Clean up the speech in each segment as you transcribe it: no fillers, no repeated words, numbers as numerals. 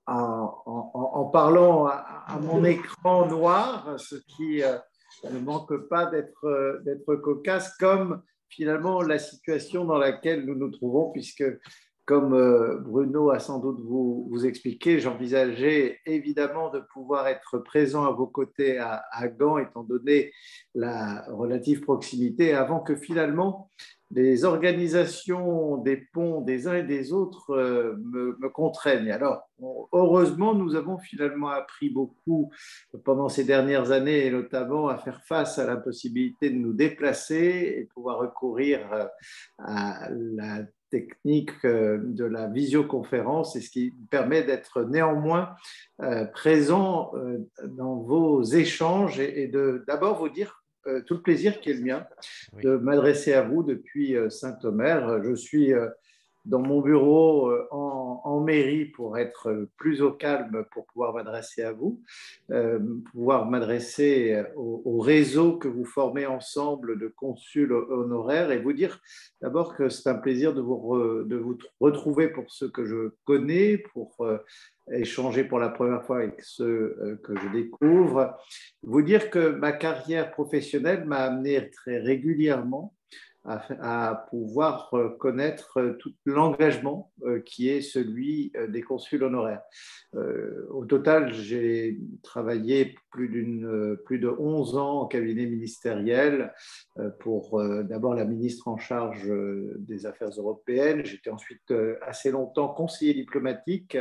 en parlant à mon écran noir, ce qui ne manque pas d'être cocasse, comme finalement la situation dans laquelle nous nous trouvons, puisque, comme Bruno a sans doute vous expliqué, j'envisageais évidemment de pouvoir être présent à vos côtés à Gand, étant donné la relative proximité, avant que finalement les organisations des ponts des uns et des autres me contraignent. Alors, heureusement, nous avons finalement appris beaucoup pendant ces dernières années, et notamment à faire face à l'impossibilité de nous déplacer et pouvoir recourir à la technique de la visioconférence, et ce qui permet d'être néanmoins présent dans vos échanges et d'abord vous dire tout le plaisir qui est le mien de m'adresser à vous depuis Saint-Omer. Je suis dans mon bureau en mairie pour être plus au calme, pour pouvoir m'adresser à vous, pouvoir m'adresser au réseau que vous formez ensemble de consuls honoraires, et vous dire d'abord que c'est un plaisir de vous retrouver pour ceux que je connais, pour échanger pour la première fois avec ceux que je découvre. Vous dire que ma carrière professionnelle m'a amené très régulièrement à pouvoir connaître tout l'engagement qui est celui des consuls honoraires. Au total, j'ai travaillé plus de 11 ans en cabinet ministériel pour d'abord la ministre en charge des Affaires européennes. J'étais ensuite assez longtemps conseiller diplomatique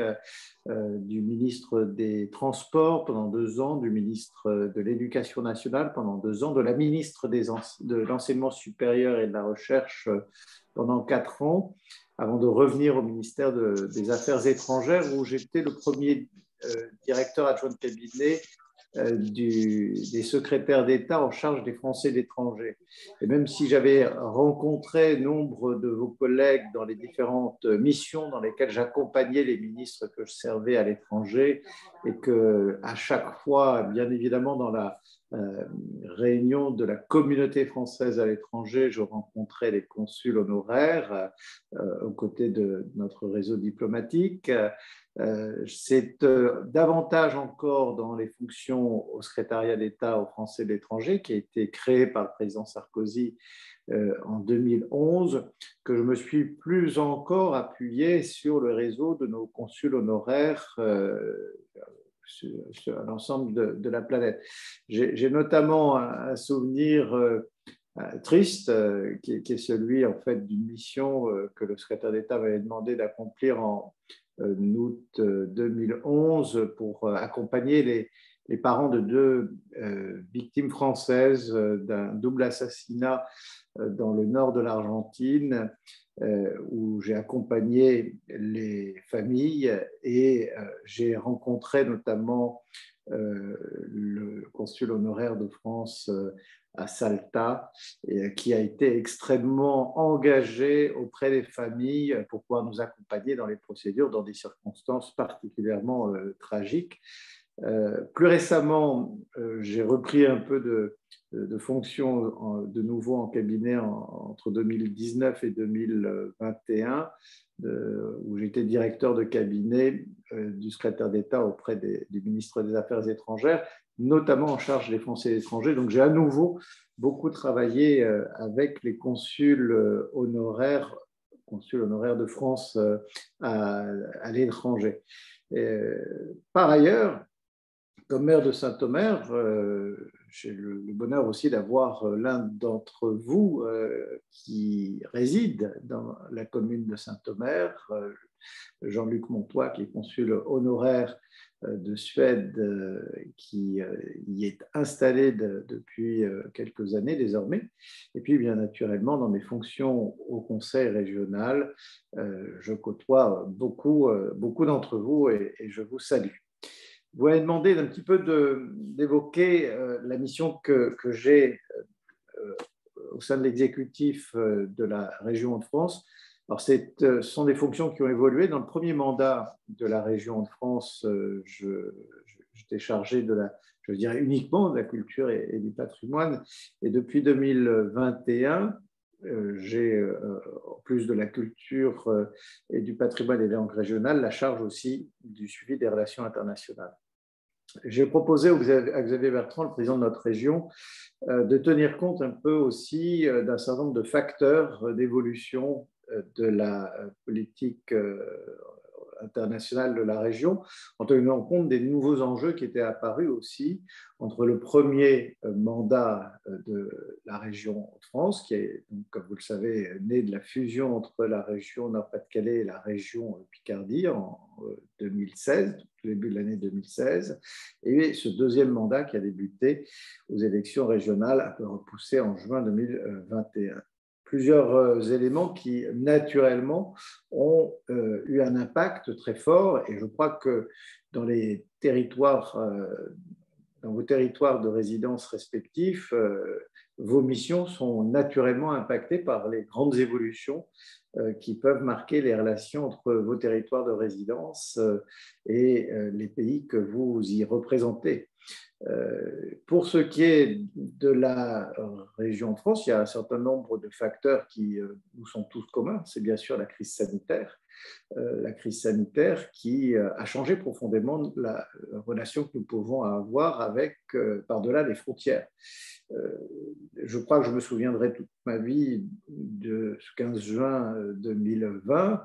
du ministre des Transports pendant 2 ans, du ministre de l'Éducation nationale pendant 2 ans, de la ministre de l'Enseignement supérieur et de la Recherche pendant 4 ans, avant de revenir au ministère des Affaires étrangères, où j'étais le premier directeur adjoint de cabinet des secrétaires d'État en charge des Français de l'étranger. Et même si j'avais rencontré nombre de vos collègues dans les différentes missions dans lesquelles j'accompagnais les ministres que je servais à l'étranger, et que à chaque fois, bien évidemment, dans la réunion de la communauté française à l'étranger, je rencontrais les consuls honoraires aux côtés de notre réseau diplomatique. C'est davantage encore dans les fonctions au secrétariat d'État aux Français de l'étranger, qui a été créé par le président Sarkozy en 2011, que je me suis plus encore appuyé sur le réseau de nos consuls honoraires sur l'ensemble de la planète. J'ai notamment un souvenir triste, qui est celui en fait d'une mission que le secrétaire d'État m'avait demandé d'accomplir en août 2011 pour accompagner les parents de 2 victimes françaises d'un double assassinat dans le nord de l'Argentine, où j'ai accompagné les familles, et j'ai rencontré notamment le consul honoraire de France à Salta, et qui a été extrêmement engagé auprès des familles pour pouvoir nous accompagner dans les procédures dans des circonstances particulièrement tragiques. Plus récemment, j'ai repris un peu de fonctions de nouveau en cabinet entre 2019 et 2021, où j'étais directeur de cabinet du secrétaire d'État auprès du ministre des Affaires étrangères, notamment en charge des Français et étrangers. Donc j'ai à nouveau beaucoup travaillé avec les consuls honoraires de France à l'étranger. Par ailleurs, comme maire de Saint-Omer, j'ai le bonheur aussi d'avoir l'un d'entre vous qui réside dans la commune de Saint-Omer, Jean-Luc Montois, qui est consul honoraire de Suède, qui y est installé depuis quelques années désormais. Et puis, bien naturellement, dans mes fonctions au conseil régional, je côtoie beaucoup d'entre vous, et je vous salue. Vous m'avez demandé un petit peu d'évoquer la mission que j'ai au sein de l'exécutif de la région de France. Alors, ce sont des fonctions qui ont évolué. Dans le premier mandat de la région de France, j'étais chargé je dirais uniquement de la culture et du patrimoine. Et depuis 2021, j'ai, en plus de la culture et du patrimoine et des langues régionales, la charge aussi du suivi des relations internationales. J'ai proposé à Xavier Bertrand, le président de notre région, de tenir compte un peu aussi d'un certain nombre de facteurs d'évolution de la politique internationale de la région, en tenant compte des nouveaux enjeux qui étaient apparus aussi entre le premier mandat de la région France, qui est, donc, comme vous le savez, né de la fusion entre la région Nord-Pas-de-Calais et la région Picardie en 2016, au début de l'année 2016, et ce deuxième mandat qui a débuté aux élections régionales, un peu repoussé en juin 2021. Plusieurs éléments qui, naturellement, ont eu un impact très fort. Et je crois que dans les territoires, dans vos territoires de résidence respectifs, vos missions sont naturellement impactées par les grandes évolutions qui peuvent marquer les relations entre vos territoires de résidence et les pays que vous y représentez. Pour ce qui est de la région de France, il y a un certain nombre de facteurs qui nous sont tous communs. C'est bien sûr la crise sanitaire qui a changé profondément la relation que nous pouvons avoir avec, par-delà les frontières. Je crois que je me souviendrai toute ma vie de ce 15 juin 2020,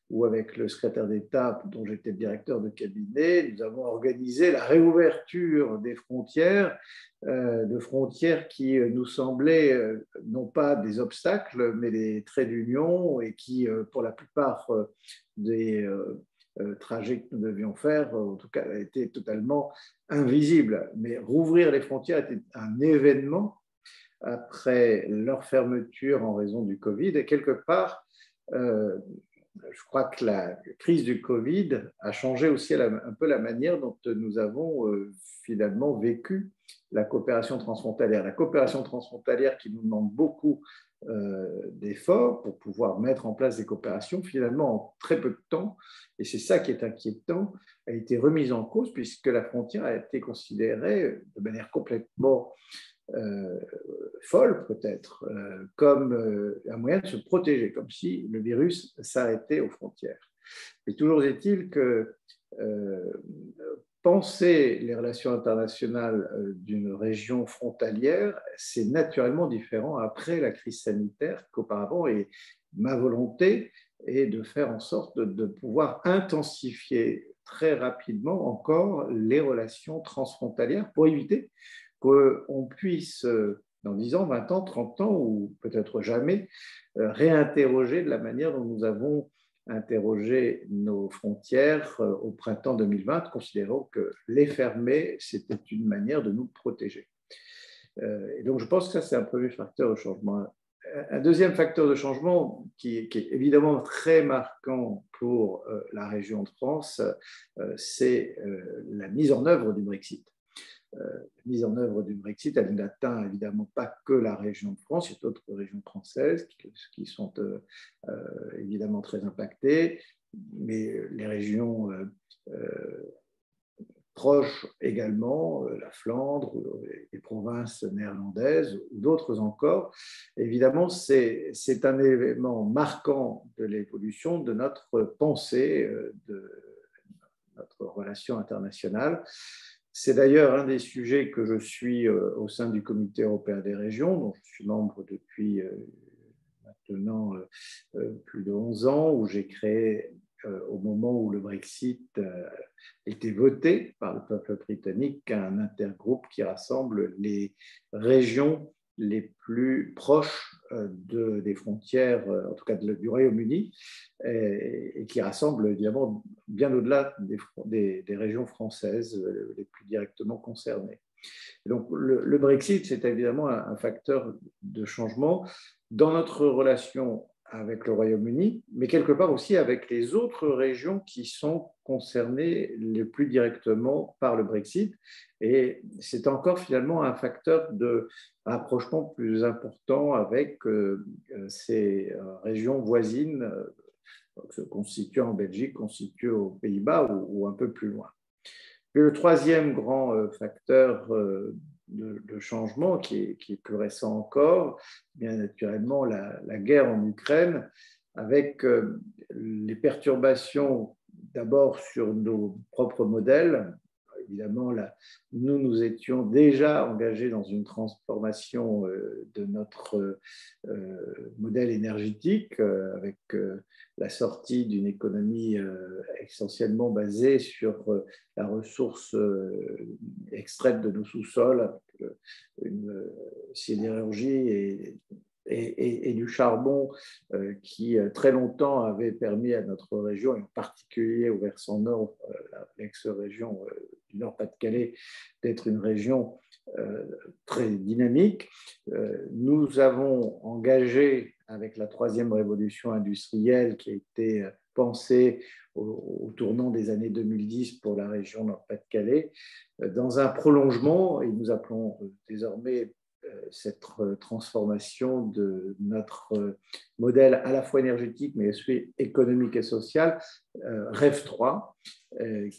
où avec le secrétaire d'État dont j'étais directeur de cabinet, nous avons organisé la réouverture des frontières, de frontières qui nous semblaient non pas des obstacles, mais des traits d'union et qui, pour la plupart des trajets que nous devions faire, en tout cas, étaient totalement invisibles. Mais rouvrir les frontières était un événement après leur fermeture en raison du Covid. Et quelque part, je crois que la crise du Covid a changé aussi un peu la manière dont nous avons finalement vécu la coopération transfrontalière. La coopération transfrontalière qui nous demande beaucoup d'efforts pour pouvoir mettre en place des coopérations, finalement en très peu de temps, et c'est ça qui est inquiétant, a été remise en cause puisque la frontière a été considérée de manière complètement folle peut-être, comme un moyen de se protéger, comme si le virus s'arrêtait aux frontières. Mais toujours est-il que penser les relations internationales d'une région frontalière, c'est naturellement différent après la crise sanitaire qu'auparavant, et ma volonté est de faire en sorte de pouvoir intensifier très rapidement encore les relations transfrontalières pour éviter qu'on puisse, dans 10 ans, 20 ans, 30 ans, ou peut-être jamais, réinterroger de la manière dont nous avons interrogé nos frontières au printemps 2020, considérant que les fermer, c'était une manière de nous protéger. Et donc, je pense que ça, c'est un premier facteur de changement. Un deuxième facteur de changement qui est évidemment très marquant pour la région de France, c'est la mise en œuvre du Brexit. La mise en œuvre du Brexit, elle n'atteint évidemment pas que la région de France, il y a d'autres régions françaises qui sont évidemment très impactées, mais les régions proches également, la Flandre, les provinces néerlandaises ou d'autres encore. Évidemment, c'est un élément marquant de l'évolution de notre pensée, de notre relation internationale. C'est d'ailleurs un des sujets que je suis au sein du Comité européen des régions, dont je suis membre depuis maintenant plus de 11 ans, où j'ai créé, au moment où le Brexit était voté par le peuple britannique, un intergroupe qui rassemble les régions les plus proches des frontières, en tout cas du Royaume-Uni, et qui rassemble évidemment bien au-delà des régions françaises les plus directement concernées. Et donc le Brexit, c'est évidemment un facteur de changement dans notre relation avec le Royaume-Uni, mais quelque part aussi avec les autres régions qui sont concernées le plus directement par le Brexit. Et c'est encore finalement un facteur de rapprochement plus important avec ces régions voisines constituées en Belgique, constituées aux Pays-Bas ou un peu plus loin. Et le troisième grand facteur de changement qui est plus récent encore, bien naturellement la guerre en Ukraine, avec les perturbations d'abord sur nos propres modèles. Évidemment, là, nous étions déjà engagés dans une transformation de notre modèle énergétique avec la sortie d'une économie essentiellement basée sur la ressource extraite de nos sous-sols, avec une sidérurgie et du charbon qui très longtemps avait permis à notre région, et en particulier au versant nord, l'ex-région du Nord-Pas-de-Calais, d'être une région très dynamique. Nous avons engagé avec la troisième révolution industrielle qui a été pensée au tournant des années 2010 pour la région Nord-Pas-de-Calais, dans un prolongement, et nous appelons désormais cette transformation de notre modèle à la fois énergétique mais aussi économique et social, REV 3.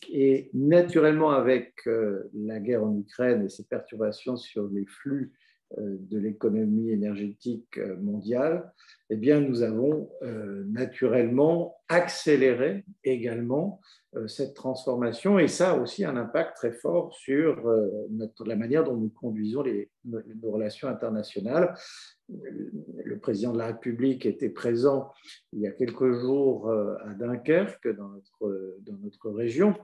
Et naturellement, avec la guerre en Ukraine et ses perturbations sur les flux de l'économie énergétique mondiale, eh bien, nous avons naturellement accéléré également cette transformation, et ça a aussi un impact très fort sur la manière dont nous conduisons nos relations internationales. Le président de la République était présent il y a quelques jours à Dunkerque, dans notre région,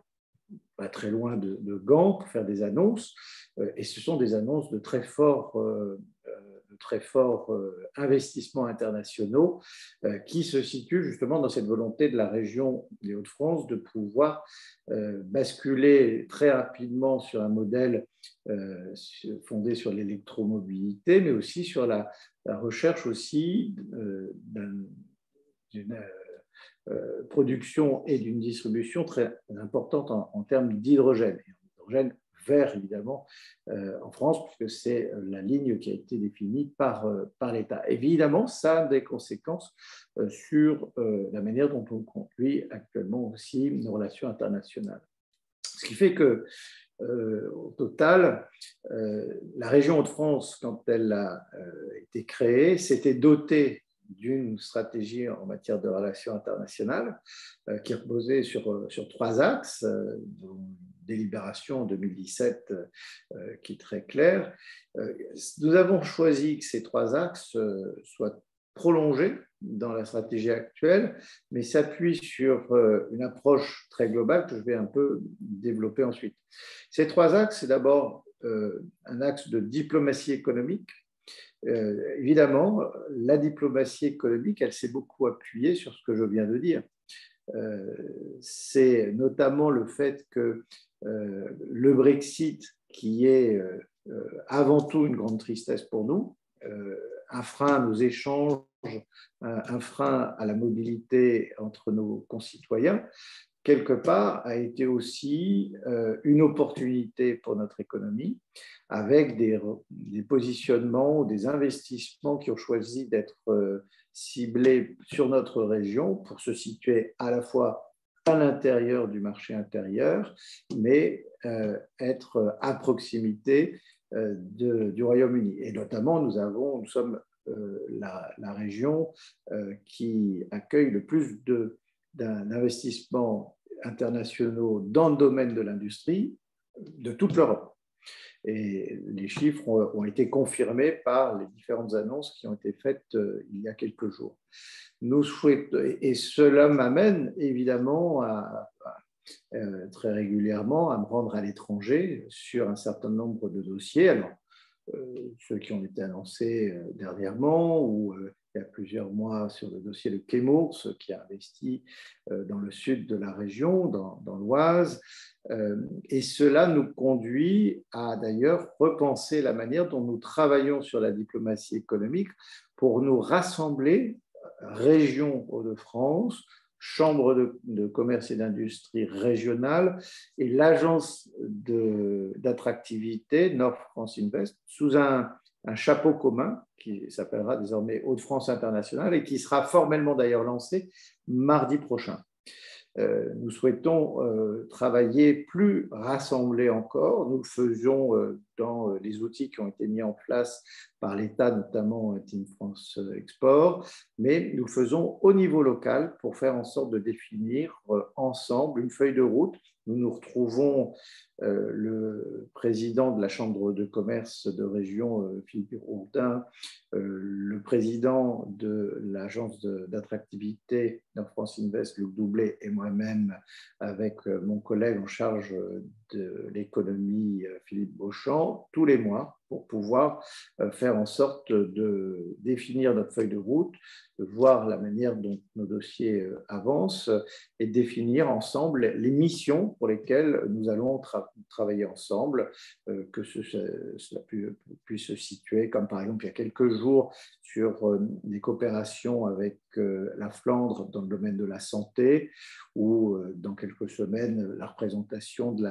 pas très loin de Gand, pour faire des annonces, et ce sont des annonces de très forts investissements internationaux qui se situent justement dans cette volonté de la région des Hauts-de-France de pouvoir basculer très rapidement sur un modèle fondé sur l'électromobilité, mais aussi sur la recherche aussi d'une production et d'une distribution très importante en termes d'hydrogène. L'hydrogène vert, évidemment, en France, puisque c'est la ligne qui a été définie par l'État. Évidemment, ça a des conséquences sur la manière dont on conduit actuellement aussi nos relations internationales. Ce qui fait que, au total, la région Hauts-de-France, quand elle a été créée, s'était dotée d'une stratégie en matière de relations internationales qui reposait sur 3 axes, dont une délibération en 2017 qui est très claire. Nous avons choisi que ces 3 axes soient prolongés dans la stratégie actuelle, mais s'appuient sur une approche très globale que je vais un peu développer ensuite. Ces 3 axes, c'est d'abord un axe de diplomatie économique. Évidemment, la diplomatie économique, elle s'est beaucoup appuyée sur ce que je viens de dire. C'est notamment le fait que le Brexit, qui est avant tout une grande tristesse pour nous, un frein à nos échanges, un frein à la mobilité entre nos concitoyens, quelque part, a été aussi une opportunité pour notre économie, avec des positionnements, des investissements qui ont choisi d'être ciblés sur notre région pour se situer à la fois à l'intérieur du marché intérieur, mais être à proximité du Royaume-Uni. Et notamment, nous sommes la région qui accueille le plus d'investissements internationaux dans le domaine de l'industrie de toute l'Europe. Et les chiffres ont été confirmés par les différentes annonces qui ont été faites il y a quelques jours. Nous souhaitons, et cela m'amène évidemment très régulièrement à me rendre à l'étranger sur un certain nombre de dossiers. Alors, ceux qui ont été annoncés dernièrement ou il y a plusieurs mois sur le dossier de Chemours qui a investi dans le sud de la région, dans l'Oise. Et cela nous conduit à d'ailleurs repenser la manière dont nous travaillons sur la diplomatie économique pour nous rassembler, région Hauts-de-France, Chambre de commerce et d'industrie régionale et l'agence d'attractivité North France Invest sous un chapeau commun qui s'appellera désormais Hauts-de-France International et qui sera formellement d'ailleurs lancé mardi prochain. Nous souhaitons travailler plus rassemblés encore. Nous le faisions dans les outils qui ont été mis en place par l'État, notamment Team France Export, mais nous le faisons au niveau local pour faire en sorte de définir ensemble une feuille de route. Nous nous retrouvons, le président de la Chambre de commerce de région, Philippe Jourdain, le président de l'agence d'attractivité d'Air France Invest, Luc Doublet, et moi-même, avec mon collègue en charge de l'économie, Philippe Beauchamp, tous les mois, pour pouvoir faire en sorte de définir notre feuille de route, de voir la manière dont nos dossiers avancent et définir ensemble les missions pour lesquelles nous allons travailler ensemble, que cela puisse se situer, comme par exemple il y a quelques jours sur des coopérations avec la Flandre dans le domaine de la santé, ou dans quelques semaines la représentation de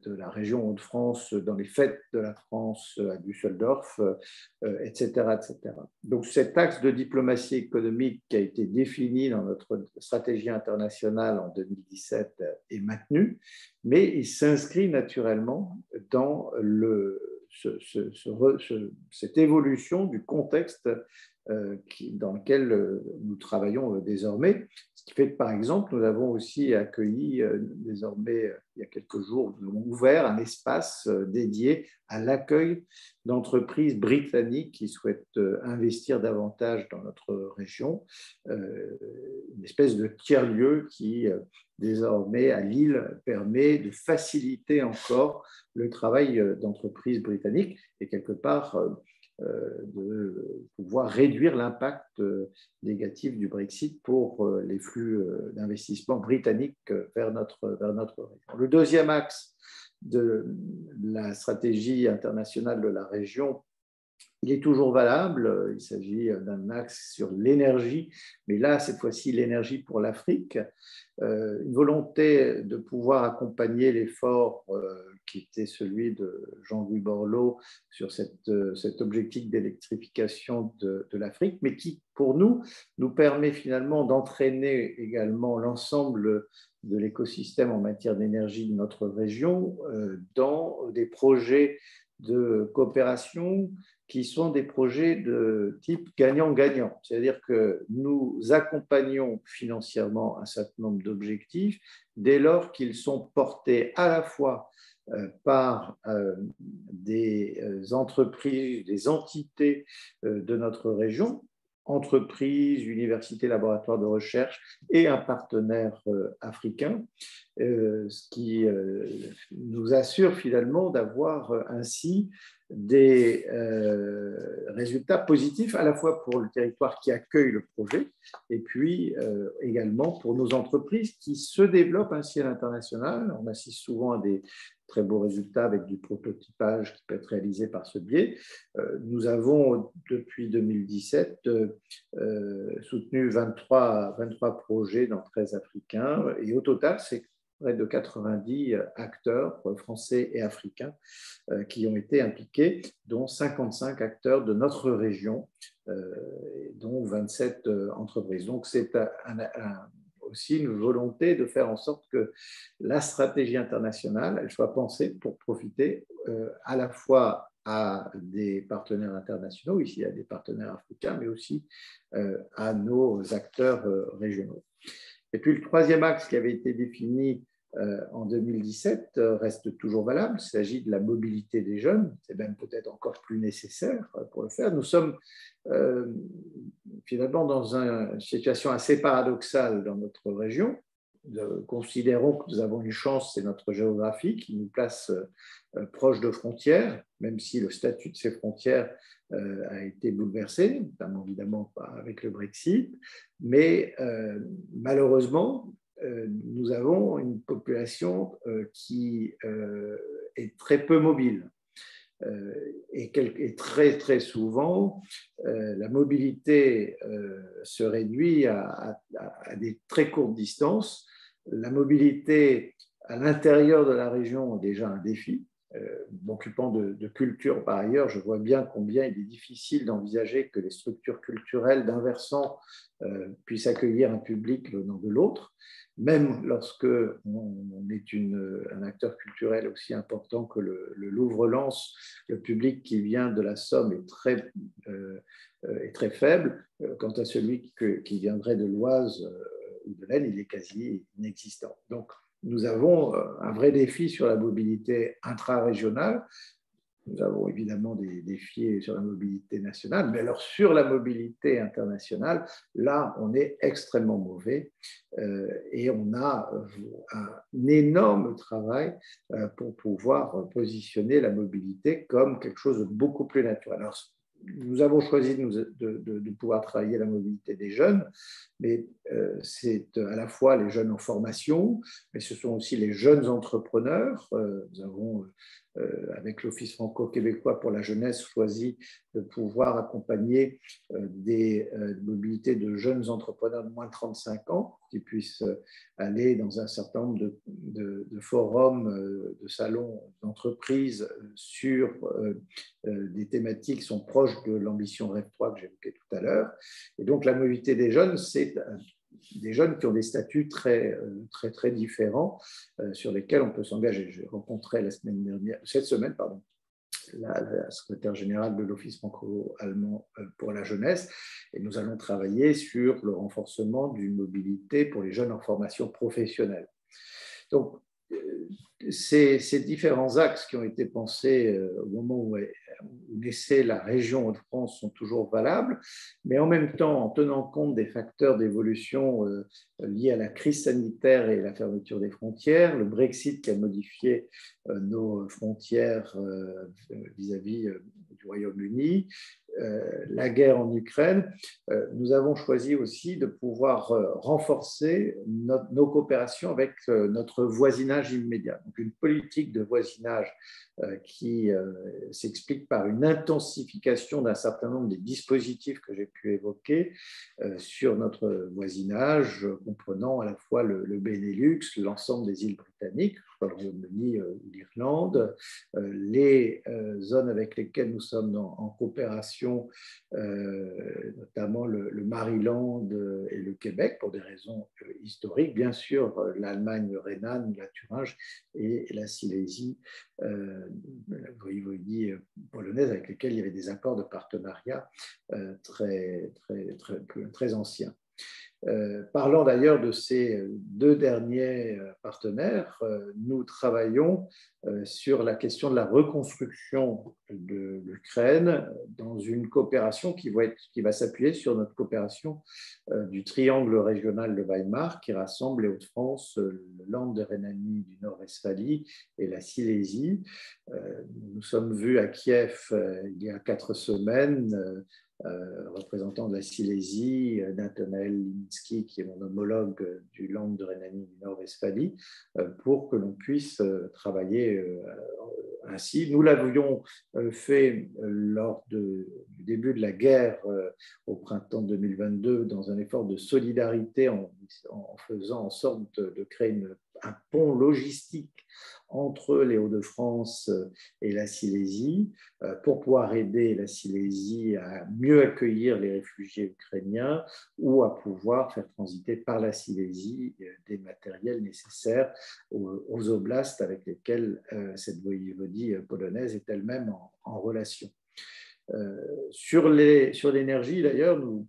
la région Hauts-de-France dans les fêtes de la France à Düsseldorf, etc., etc. Donc cet axe de diplomatie économique qui a été défini dans notre stratégie internationale en 2017 est maintenu, mais il s'inscrit naturellement dans cette évolution du contexte dans lequel nous travaillons désormais. Ce qui fait que, par exemple, nous avons aussi accueilli désormais, il y a quelques jours, nous avons ouvert un espace dédié à l'accueil d'entreprises britanniques qui souhaitent investir davantage dans notre région, une espèce de tiers-lieu qui, désormais, à Lille, permet de faciliter encore le travail d'entreprises britanniques et quelque part de pouvoir réduire l'impact négatif du Brexit pour les flux d'investissement britanniques vers notre région. Le deuxième axe de la stratégie internationale de la région, il est toujours valable. Il s'agit d'un axe sur l'énergie, mais là, cette fois-ci, l'énergie pour l'Afrique. Une volonté de pouvoir accompagner l'effort qui était celui de Jean-Louis Borloo sur cet objectif d'électrification de l'Afrique, mais qui, pour nous permet finalement d'entraîner également l'ensemble de l'écosystème en matière d'énergie de notre région dans des projets de coopération qui sont des projets de type gagnant-gagnant. C'est-à-dire que nous accompagnons financièrement un certain nombre d'objectifs dès lors qu'ils sont portés à la fois par des entreprises, des entités de notre région, entreprises, universités, laboratoires de recherche et un partenaire africain, ce qui nous assure finalement d'avoir ainsi des résultats positifs à la fois pour le territoire qui accueille le projet et puis également pour nos entreprises qui se développent ainsi à l'international. On assiste souvent à des très beaux résultats avec du prototypage qui peut être réalisé par ce biais. Nous avons, depuis 2017, soutenu 23 projets dans 13 africains et au total, c'est près de 90 acteurs français et africains qui ont été impliqués, dont 55 acteurs de notre région, dont 27 entreprises. Donc, c'est aussi une volonté de faire en sorte que la stratégie internationale elle soit pensée pour profiter à la fois à des partenaires internationaux, ici à des partenaires africains, mais aussi à nos acteurs régionaux. Et puis le troisième axe qui avait été défini en 2017 reste toujours valable. Il s'agit de la mobilité des jeunes. C'est même peut-être encore plus nécessaire pour le faire. Nous sommes finalement dans une situation assez paradoxale dans notre région. Nous considérons que nous avons une chance, c'est notre géographie qui nous place proche de frontières, même si le statut de ces frontières a été bouleversé, notamment évidemment avec le Brexit. Mais malheureusement, nous avons une population qui est très peu mobile. Et très, très souvent, la mobilité se réduit à des très courtes distances. La mobilité à l'intérieur de la région est déjà un défi. M'occupant de culture par ailleurs, je vois bien combien il est difficile d'envisager que les structures culturelles d'un versant puissent accueillir un public venant de l'autre. même lorsque on est un acteur culturel aussi important que le Louvre-Lens, le public qui vient de la Somme est très faible. Quant à celui qui viendrait de l'Oise ou de l'Aisne, il est quasi inexistant. Donc, nous avons un vrai défi sur la mobilité intra-régionale. Nous avons évidemment des défis sur la mobilité nationale, mais alors sur la mobilité internationale, là, on est extrêmement mauvais et on a un énorme travail pour pouvoir positionner la mobilité comme quelque chose de beaucoup plus naturel. Alors, nous avons choisi de pouvoir travailler la mobilité des jeunes, mais c'est à la fois les jeunes en formation, mais ce sont aussi les jeunes entrepreneurs. Nous avons avec l'Office franco-québécois pour la jeunesse, choisi de pouvoir accompagner des mobilités de jeunes entrepreneurs de moins de 35 ans qui puissent aller dans un certain nombre de forums, de salons d'entreprise sur des thématiques qui sont proches de l'ambition REV 3 que j'évoquais tout à l'heure. Et donc, la mobilité des jeunes, c'est des jeunes qui ont des statuts très différents sur lesquels on peut s'engager. J'ai rencontré cette semaine, la secrétaire générale de l'Office franco-allemand pour la jeunesse, et nous allons travailler sur le renforcement d'une mobilité pour les jeunes en formation professionnelle. Donc, ces différents axes qui ont été pensés au moment où naissait la région Hauts-de-France sont toujours valables, mais en même temps, en tenant compte des facteurs d'évolution liés à la crise sanitaire et la fermeture des frontières, le Brexit qui a modifié nos frontières vis-à-vis du Royaume-Uni, la guerre en Ukraine, nous avons choisi aussi de pouvoir renforcer nos coopérations avec notre voisinage immédiat. Donc une politique de voisinage qui s'explique par une intensification d'un certain nombre des dispositifs que j'ai pu évoquer sur notre voisinage, comprenant à la fois le Benelux, l'ensemble des îles britanniques, le Royaume-Uni ou l'Irlande, les zones avec lesquelles nous sommes en coopération, notamment le Maryland et le Québec, pour des raisons historiques, bien sûr l'Allemagne rhénane, la Thuringe et la Silésie, la voïvodie polonaise, avec lesquelles il y avait des accords de partenariat très anciens. Parlant d'ailleurs de ces deux derniers partenaires, nous travaillons sur la question de la reconstruction de l'Ukraine dans une coopération qui va s'appuyer sur notre coopération du triangle régional de Weimar qui rassemble les Hauts-de-France, le Land de Rhénanie du Nord-Westphalie et la Silésie. Nous sommes vus à Kiev il y a 4 semaines, représentant de la Silésie, Nathanaël Linsky, qui est mon homologue du Land de Rhénanie du Nord-Westphalie, pour que l'on puisse travailler ainsi. Nous l'avions fait lors du début de la guerre au printemps 2022 dans un effort de solidarité en faisant en sorte de créer un pont logistique entre les Hauts-de-France et la Silésie pour pouvoir aider la Silésie à mieux accueillir les réfugiés ukrainiens ou à pouvoir faire transiter par la Silésie des matériels nécessaires aux oblasts avec lesquels cette voïvodie polonaise est elle-même en relation. Sur l'énergie, d'ailleurs, nous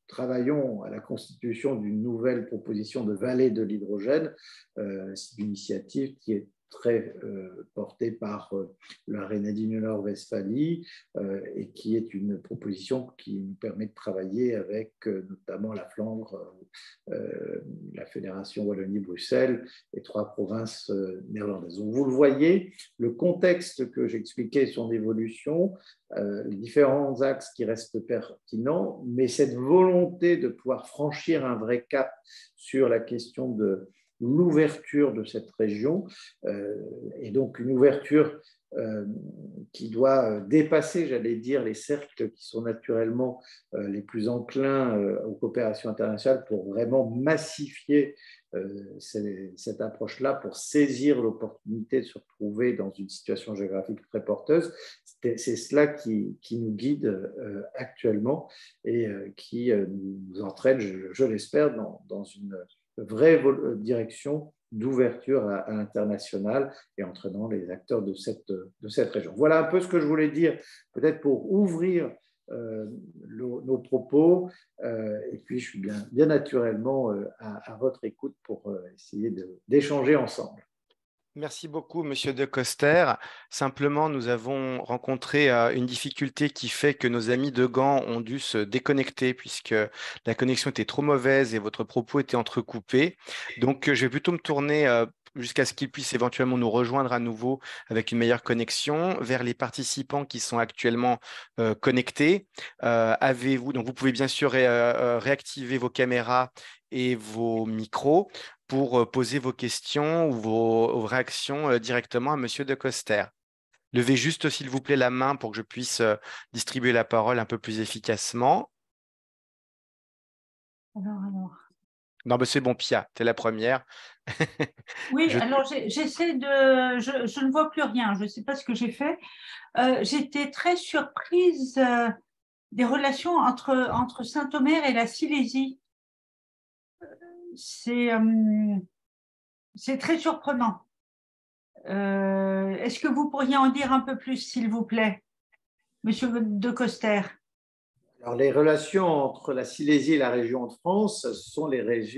travaillons à la constitution d'une nouvelle proposition de vallée de l'hydrogène. C'est une initiative qui est très portée par la Rhénanie du Nord-Westphalie et qui est une proposition qui nous permet de travailler avec notamment la Flandre, la Fédération Wallonie-Bruxelles et 3 provinces néerlandaises. Donc, vous le voyez, le contexte que j'expliquais, son évolution, les différents axes qui restent pertinents, mais cette volonté de pouvoir franchir un vrai cap sur la question de l'ouverture de cette région, et donc une ouverture qui doit dépasser, j'allais dire, les cercles qui sont naturellement les plus enclins aux coopérations internationales pour vraiment massifier cette approche-là, pour saisir l'opportunité de se retrouver dans une situation géographique très porteuse. C'est cela qui nous guide actuellement et qui nous entraîne, je l'espère, dans une vraie direction d'ouverture à l'international et entraînant les acteurs de cette région. Voilà un peu ce que je voulais dire, peut-être pour ouvrir nos propos, et puis je suis bien naturellement à votre écoute pour essayer d'échanger ensemble. Merci beaucoup, Monsieur De Coster. Simplement, nous avons rencontré une difficulté qui fait que nos amis de Gand ont dû se déconnecter puisque la connexion était trop mauvaise et votre propos était entrecoupé. Donc, je vais plutôt me tourner jusqu'à ce qu'ils puissent éventuellement nous rejoindre à nouveau avec une meilleure connexion vers les participants qui sont actuellement connectés. Avez-vous, donc vous pouvez bien sûr réactiver vos caméras et vos micros pour poser vos questions ou vos réactions directement à Monsieur De Coster. Levez juste, s'il vous plaît, la main pour que je puisse distribuer la parole un peu plus efficacement. Alors. Non, mais c'est bon, Pia, tu es la première. Oui, alors j'essaie je ne vois plus rien, je ne sais pas ce que j'ai fait. J'étais très surprise des relations entre Saint-Omer et la Silésie. C'est très surprenant. Est-ce que vous pourriez en dire un peu plus, s'il vous plaît, Monsieur De Coster? Alors, les relations entre la Silésie et la région de France sont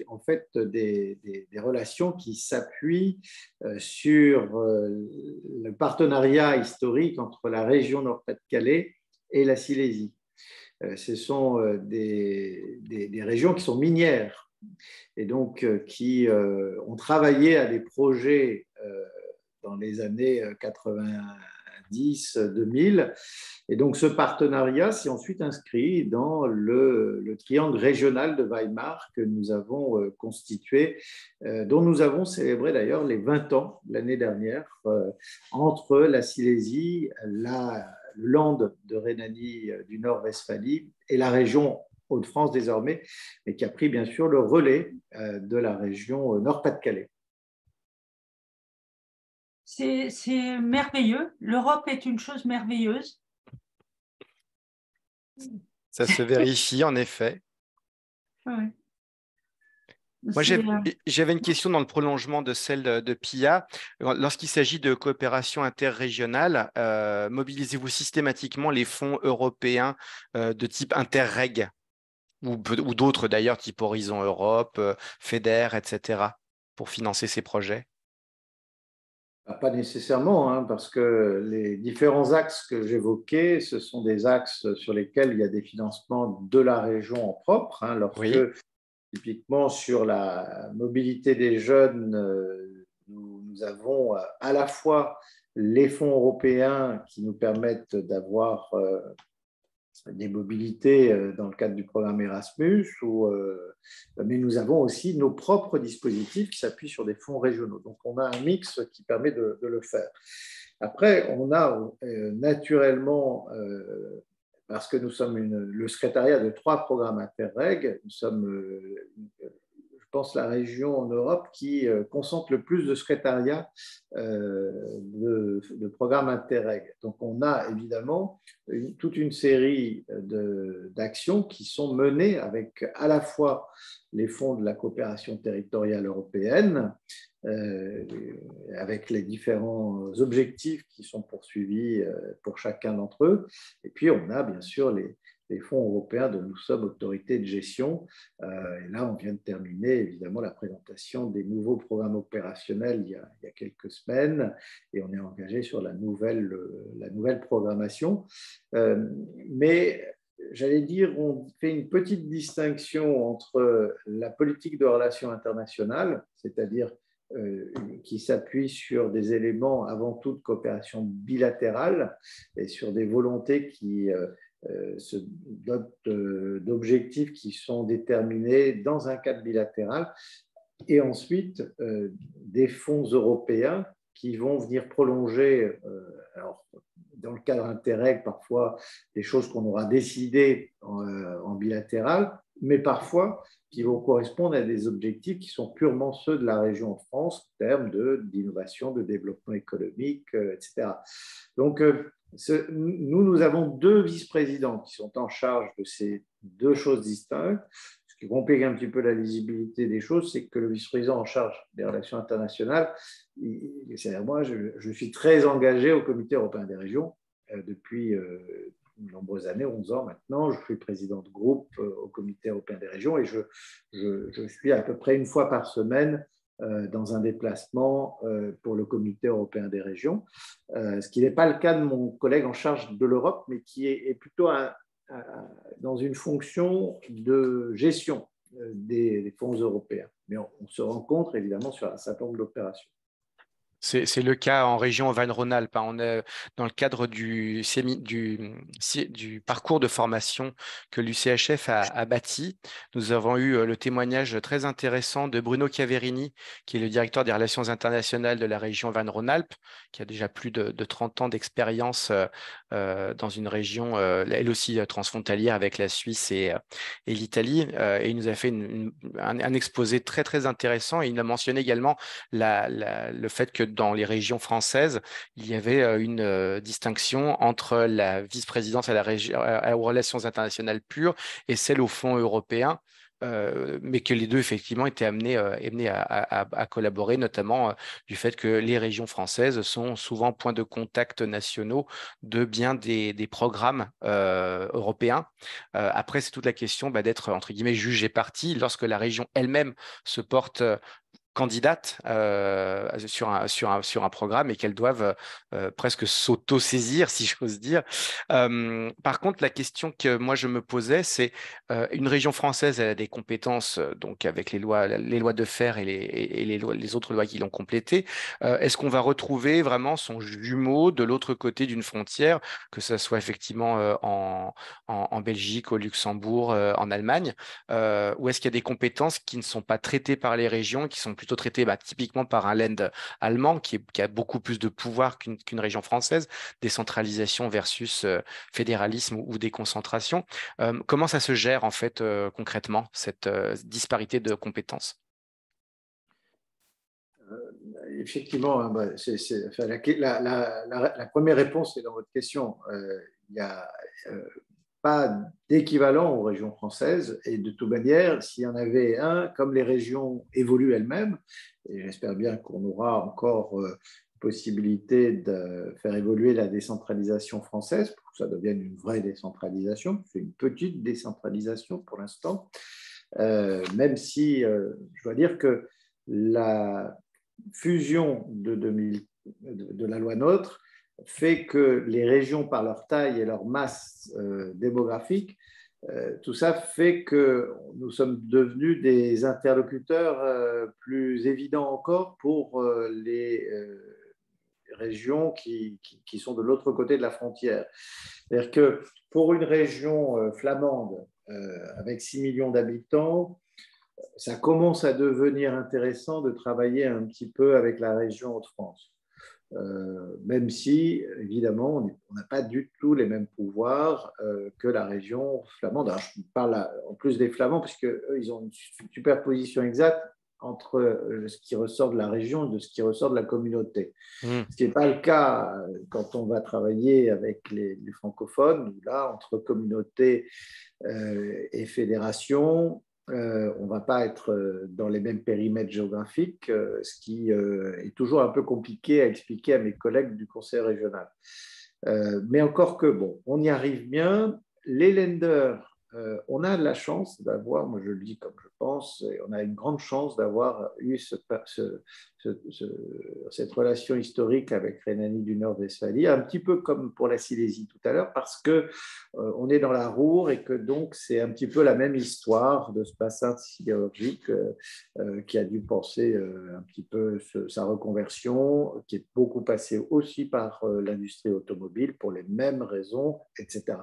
en fait des relations qui s'appuient sur le partenariat historique entre la région Nord-Pas-de-Calais et la Silésie. Ce sont des régions qui sont minières et donc qui ont travaillé à des projets dans les années 90-2000. Et donc, ce partenariat s'est ensuite inscrit dans le triangle régional de Weimar que nous avons constitué, dont nous avons célébré d'ailleurs les 20 ans l'année dernière, entre la Silésie, le Land de Rhénanie du Nord-Westphalie et la région Hauts-de-France désormais, mais qui a pris bien sûr le relais de la région Nord-Pas-de-Calais. C'est merveilleux. L'Europe est une chose merveilleuse. Ça se vérifie, en effet. Oui. Moi, j'avais une question dans le prolongement de celle de Pia. Lorsqu'il s'agit de coopération interrégionale, mobilisez-vous systématiquement les fonds européens de type Interreg ou d'autres d'ailleurs, type Horizon Europe, FEDER, etc., pour financer ces projets? Pas nécessairement, hein, parce que les différents axes que j'évoquais, ce sont des axes sur lesquels il y a des financements de la région en propre. Hein, lorsque, Oui. typiquement, sur la mobilité des jeunes, nous avons à la fois les fonds européens qui nous permettent d'avoir des mobilités dans le cadre du programme Erasmus, mais nous avons aussi nos propres dispositifs qui s'appuient sur des fonds régionaux. Donc, on a un mix qui permet de le faire. Après, on a naturellement, parce que nous sommes le secrétariat de 3 programmes Interreg, nous sommes, je pense, la région en Europe qui concentre le plus de secrétariats de programmes Interreg. Donc, on a évidemment toute une série d'actions qui sont menées avec à la fois les fonds de la coopération territoriale européenne, avec les différents objectifs qui sont poursuivis pour chacun d'entre eux. Et puis, on a bien sûr les fonds européens dont nous sommes autorité de gestion. Et là, on vient de terminer évidemment la présentation des nouveaux programmes opérationnels il y a quelques semaines et on est engagé sur la nouvelle programmation. Mais j'allais dire, on fait une petite distinction entre la politique de relations internationales, c'est-à-dire qui s'appuie sur des éléments avant tout de coopération bilatérale et sur des volontés qui se dotent d'objectifs qui sont déterminés dans un cadre bilatéral, et ensuite des fonds européens qui vont venir prolonger, alors, dans le cadre Interreg, parfois des choses qu'on aura décidées en bilatéral, mais parfois qui vont correspondre à des objectifs qui sont purement ceux de la région de France en termes d'innovation, de développement économique, etc. Donc, nous avons 2 vice-présidents qui sont en charge de ces 2 choses distinctes, ce qui complique un petit peu la lisibilité des choses, c'est que le vice-président en charge des relations internationales, c'est-à-dire moi, je suis très engagé au Comité européen des régions depuis de nombreuses années, 11 ans maintenant. Je suis président de groupe au Comité européen des régions et je suis à peu près une fois par semaine dans un déplacement pour le Comité européen des régions, ce qui n'est pas le cas de mon collègue en charge de l'Europe, mais qui est plutôt dans une fonction de gestion des fonds européens. Mais on se rencontre évidemment sur un certain nombre d'opérations. C'est le cas en région Auvergne-Rhône-Alpes. On est dans le cadre du parcours de formation que l'UCHF a bâti. Nous avons eu le témoignage très intéressant de Bruno Chiaverini, qui est le directeur des relations internationales de la région Auvergne-Rhône-Alpes, qui a déjà plus de 30 ans d'expérience dans une région, elle aussi transfrontalière avec la Suisse et l'Italie. Et il nous a fait un exposé très, très intéressant. Et il a mentionné également le fait que dans les régions françaises, il y avait une distinction entre la vice-présidence aux relations internationales pures et celle au fonds européen, mais que les deux, effectivement, étaient amenés à collaborer, notamment du fait que les régions françaises sont souvent points de contact nationaux de bien des programmes européens. Après, c'est toute la question d'être, entre guillemets, juge et partie lorsque la région elle-même se porte candidate sur un programme et qu'elles doivent presque s'auto-saisir, si j'ose dire. Par contre, la question que moi je me posais, c'est une région française, elle a des compétences donc avec les lois de fer et les autres lois qui l'ont complétée. Est-ce qu'on va retrouver vraiment son jumeau de l'autre côté d'une frontière, que ce soit effectivement en Belgique, au Luxembourg, en Allemagne, ou est-ce qu'il y a des compétences qui ne sont pas traitées par les régions, qui sont plutôt traité typiquement par un land allemand qui a beaucoup plus de pouvoir qu'une région française, décentralisation versus fédéralisme ou déconcentration. Comment ça se gère en fait concrètement, cette disparité de compétences? Effectivement, enfin, la première réponse est dans votre question. Il y a pas d'équivalent aux régions françaises. Et de toute manière, s'il y en avait un, comme les régions évoluent elles-mêmes, et j'espère bien qu'on aura encore possibilité de faire évoluer la décentralisation française pour que ça devienne une vraie décentralisation. C'est une petite décentralisation pour l'instant, même si je dois dire que la fusion de la loi NOTRe fait que les régions, par leur taille et leur masse démographique, tout ça fait que nous sommes devenus des interlocuteurs plus évidents encore pour les régions qui sont de l'autre côté de la frontière. C'est-à-dire que pour une région flamande avec 6 millions d'habitants, ça commence à devenir intéressant de travailler un petit peu avec la région Hauts-de-France. Même si, évidemment, on n'a pas du tout les mêmes pouvoirs que la région flamande. Alors, je parle en plus des Flamands, puisqu'eux, ils ont une superposition exacte entre ce qui ressort de la région et de ce qui ressort de la communauté. Ce qui n'est pas le cas quand on va travailler avec les francophones, où là, entre communauté et fédération, on ne va pas être dans les mêmes périmètres géographiques, ce qui est toujours un peu compliqué à expliquer à mes collègues du conseil régional. Mais encore que, bon, on y arrive bien. Les lenders, on a de la chance d'avoir, moi je le dis comme je pense, on a une grande chance d'avoir eu cette relation historique avec Rhénanie du Nord-Westphalie, un petit peu comme pour la Silésie tout à l'heure, parce qu'on est dans la Ruhr et que donc c'est un petit peu la même histoire de ce bassin sidérurgique qui a dû penser un petit peu sa reconversion, qui est beaucoup passé aussi par l'industrie automobile pour les mêmes raisons, etc.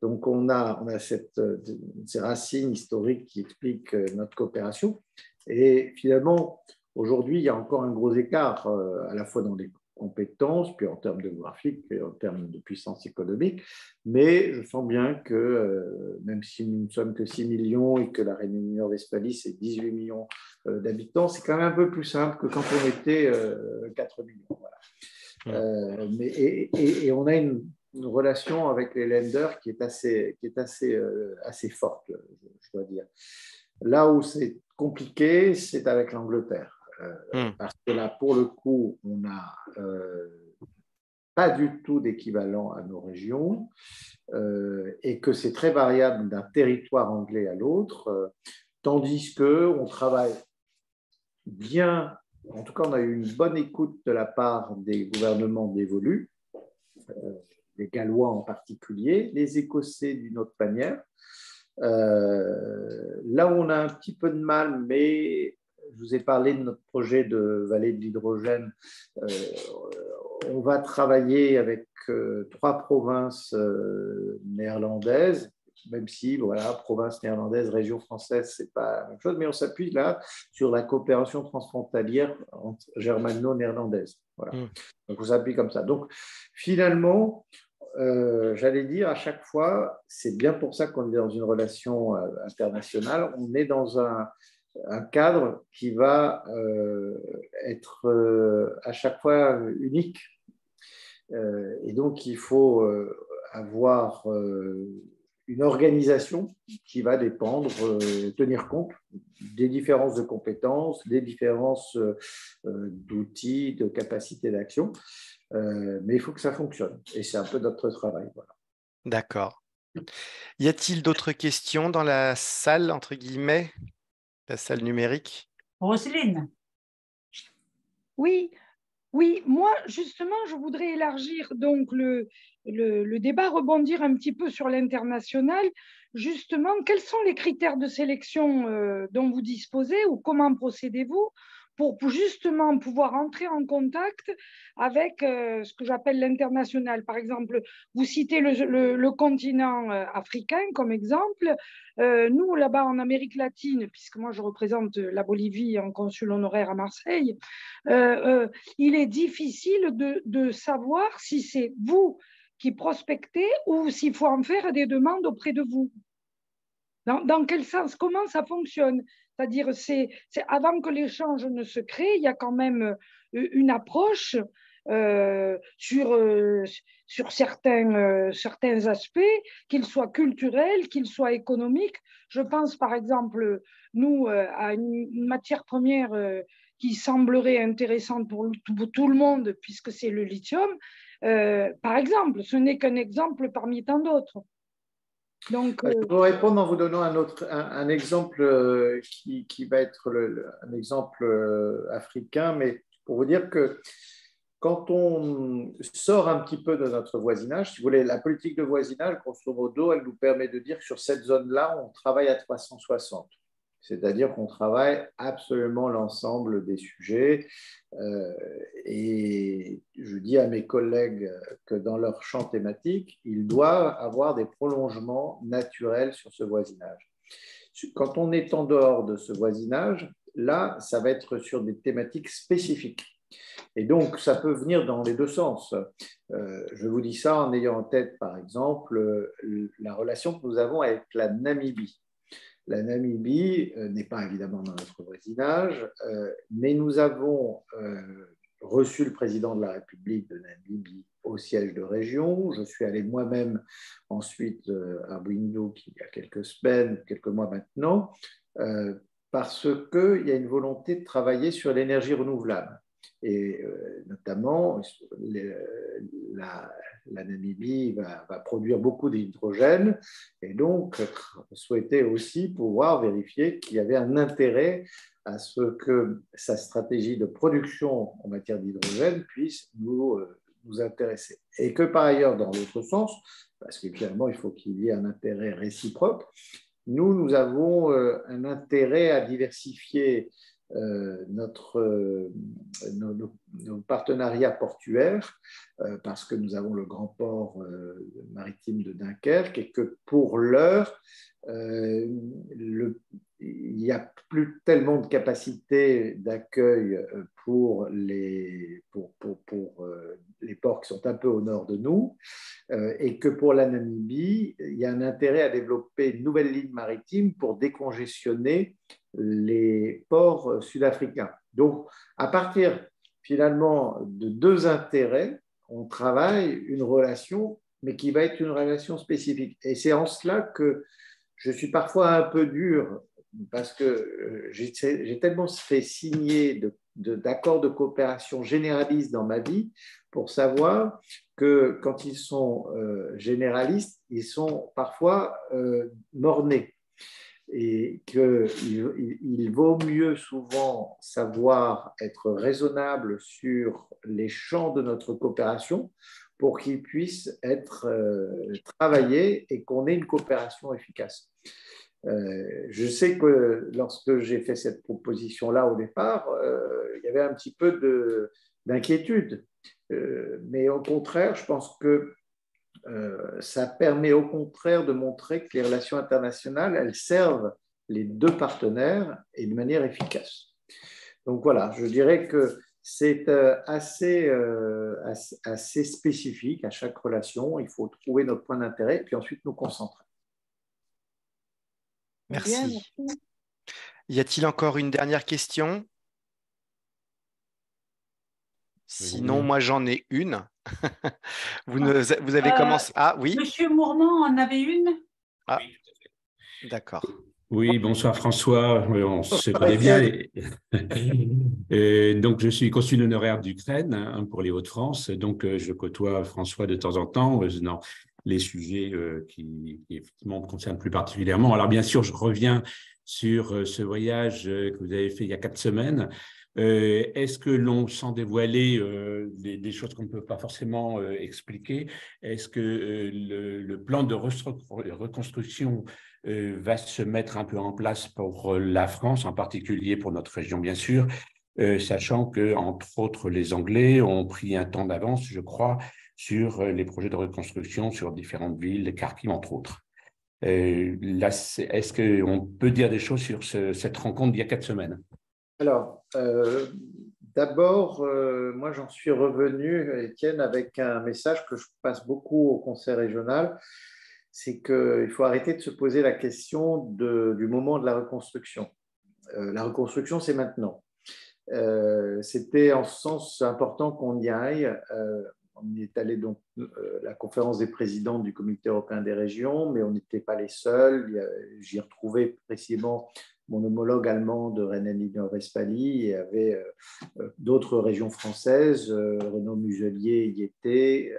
Donc, on a ces racines historiques qui expliquent notre coopération. Et finalement, aujourd'hui, il y a encore un gros écart à la fois dans les compétences, puis en termes démographiques et en termes de puissance économique. Mais je sens bien que même si nous ne sommes que 6 millions et que la Rhénanie-Nord-Westphalie, c'est 18 millions d'habitants, c'est quand même un peu plus simple que quand on était 4 millions. Voilà. Et on a une relation avec les lenders qui est assez forte, je dois dire. Là où c'est compliqué, c'est avec l'Angleterre. Parce que là, pour le coup, on n'a pas du tout d'équivalent à nos régions et que c'est très variable d'un territoire anglais à l'autre, tandis qu'on travaille bien, en tout cas, on a eu une bonne écoute de la part des gouvernements dévolus, les Gallois en particulier, les Écossais d'une autre manière. Là où on a un petit peu de mal, mais je vous ai parlé de notre projet de vallée de l'hydrogène, on va travailler avec 3 provinces néerlandaises, même si, voilà, province néerlandaise, région française, ce n'est pas la même chose, mais on s'appuie là sur la coopération transfrontalière germano-néerlandaise. Voilà. Donc, on s'appuie comme ça. Donc, finalement, j'allais dire à chaque fois, c'est bien pour ça qu'on est dans une relation internationale, on est dans un cadre qui va être à chaque fois unique. Et donc, il faut avoir une organisation qui va dépendre, tenir compte des différences de compétences, des différences d'outils, de capacités d'action. Mais il faut que ça fonctionne. Et c'est un peu notre travail. Voilà. D'accord. Y a-t-il d'autres questions dans la salle, entre guillemets, la salle numérique? Roselyne. Oui, oui, moi, justement, je voudrais élargir donc le débat, rebondir un petit peu sur l'international. Justement, quels sont les critères de sélection dont vous disposez ou comment procédez-vous pour justement pouvoir entrer en contact avec ce que j'appelle l'international? Par exemple, vous citez le continent africain comme exemple. Nous, là-bas en Amérique latine, puisque moi je représente la Bolivie en consul honoraire à Marseille, il est difficile de savoir si c'est vous qui prospectez ou s'il faut en faire des demandes auprès de vous. Dans quel sens? Comment ça fonctionne? C'est-à-dire, c'est avant que l'échange ne se crée, il y a quand même une approche sur certains aspects, qu'ils soient culturels, qu'ils soient économiques. Je pense par exemple, nous, à une matière première qui semblerait intéressante pour tout le monde, puisque c'est le lithium. Par exemple, ce n'est qu'un exemple parmi tant d'autres. Donc, je vais répondre en vous donnant un exemple qui va être un exemple africain, mais pour vous dire que quand on sort un petit peu de notre voisinage, si vous voulez, la politique de voisinage, grosso modo, elle nous permet de dire que sur cette zone-là, on travaille à 360. C'est-à-dire qu'on travaille absolument l'ensemble des sujets. Et je dis à mes collègues que dans leur champ thématique, ils doivent avoir des prolongements naturels sur ce voisinage. Quand on est en dehors de ce voisinage, là, ça va être sur des thématiques spécifiques. Et donc, ça peut venir dans les deux sens. Je vous dis ça en ayant en tête, par exemple, la relation que nous avons avec la Namibie. La Namibie n'est pas évidemment dans notre voisinage, mais nous avons reçu le président de la République de Namibie au siège de région. Je suis allé moi-même ensuite à Windhoek il y a quelques semaines, quelques mois maintenant, parce qu'il y a une volonté de travailler sur l'énergie renouvelable. Et notamment, la Namibie va produire beaucoup d'hydrogène et donc souhaitait aussi pouvoir vérifier qu'il y avait un intérêt à ce que sa stratégie de production en matière d'hydrogène puisse nous intéresser. Et que par ailleurs, dans l'autre sens, parce que clairement, il faut qu'il y ait un intérêt réciproque, nous avons un intérêt à diversifier nos partenariats portuaires parce que nous avons le grand port maritime de Dunkerque et que pour l'heure, il n'y a plus tellement de capacité d'accueil pour les ports qui sont un peu au nord de nous et que pour la Namibie, il y a un intérêt à développer une nouvelle ligne maritime pour décongestionner les ports sud-africains. Donc, à partir finalement de deux intérêts, on travaille une relation, mais qui va être une relation spécifique. Et c'est en cela que je suis parfois un peu dur parce que j'ai tellement fait signer d'accords de coopération généralistes dans ma vie pour savoir que quand ils sont généralistes, ils sont parfois mornés. Et qu'il vaut mieux souvent savoir être raisonnable sur les champs de notre coopération pour qu'ils puissent être travaillés et qu'on ait une coopération efficace. Je sais que lorsque j'ai fait cette proposition-là au départ, il y avait un petit peu d'inquiétude. Mais au contraire, je pense que ça permet au contraire de montrer que les relations internationales, elles servent les deux partenaires et de manière efficace. Donc voilà, je dirais que c'est assez spécifique à chaque relation. Il faut trouver notre point d'intérêt et puis ensuite nous concentrer. Merci. Y a-t-il encore une dernière question? Sinon, moi, j'en ai une. Vous avez commencé. Ah, oui. Monsieur Mourmand en avait une. Ah, d'accord. Oui, bonsoir François. On se connaît bien. Donc, je suis consul honoraire d'Ukraine pour les Hauts-de-France. Donc, je côtoie François de temps en temps dans les sujets qui effectivement me concernent plus particulièrement. Alors, bien sûr, je reviens sur ce voyage que vous avez fait il y a 4 semaines. Est-ce que l'on, sans dévoiler des choses qu'on ne peut pas forcément expliquer, est-ce que le plan de reconstruction va se mettre un peu en place pour la France, en particulier pour notre région, bien sûr, sachant que, entre autres, les Anglais ont pris un temps d'avance, je crois, sur les projets de reconstruction sur différentes villes, Kharkiv, entre autres. Là, est-ce qu'on peut dire des choses sur cette rencontre d'il y a 4 semaines? Alors, d'abord, moi j'en suis revenu, Étienne, avec un message que je passe beaucoup au Conseil régional, c'est qu'il faut arrêter de se poser la question du moment de la reconstruction. La reconstruction, c'est maintenant. C'était en ce sens important qu'on y aille. On est allé donc la conférence des présidents du Comité européen des régions, mais on n'était pas les seuls. J'y retrouvais précisément mon homologue allemand de Rhénanie-Nord-Westphalie. Il y avait d'autres régions françaises. Renaud Muselier y était,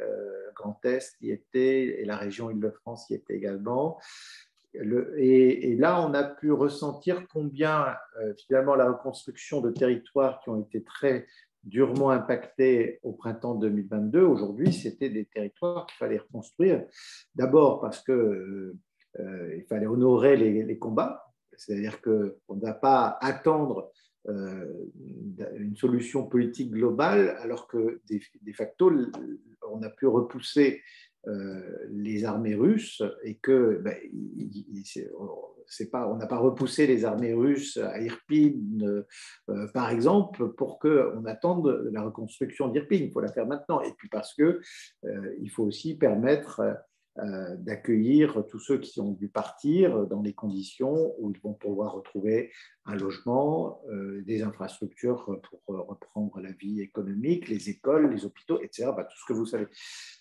Grand Est y était, et la région Île-de-France y était également. Et là, on a pu ressentir combien finalement la reconstruction de territoires qui ont été très durement impactés au printemps 2022, aujourd'hui, c'était des territoires qu'il fallait reconstruire. D'abord parce qu'il fallait honorer les combats, c'est-à-dire qu'on ne va pas attendre une solution politique globale alors que de facto, on a pu repousser les armées russes et que on n'a pas repoussé les armées russes à Irpin, par exemple, pour qu'on attende la reconstruction d'Irpin. Il faut la faire maintenant. Et puis parce qu'il faut aussi permettre d'accueillir tous ceux qui ont dû partir dans des conditions où ils vont pouvoir retrouver un logement, des infrastructures pour reprendre la vie économique, les écoles, les hôpitaux, etc. Tout ce que vous savez.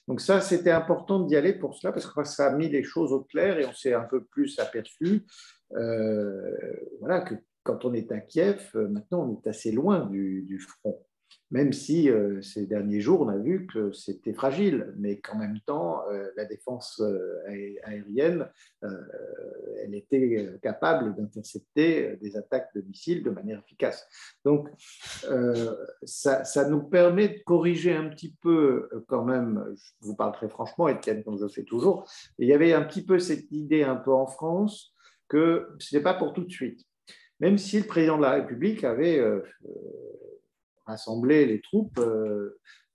Donc ça, c'était important d'y aller pour cela, parce que ça a mis les choses au clair et on s'est un peu plus aperçu que quand on est à Kiev, maintenant on est assez loin du front. Même si ces derniers jours, on a vu que c'était fragile, mais qu'en même temps, la défense aérienne, elle était capable d'intercepter des attaques de missiles de manière efficace. Donc, ça nous permet de corriger un petit peu quand même, je vous parle très franchement, Étienne, comme je le fais toujours, il y avait un petit peu cette idée un peu en France que ce n'est pas pour tout de suite. Même si le président de la République avait rassembler les troupes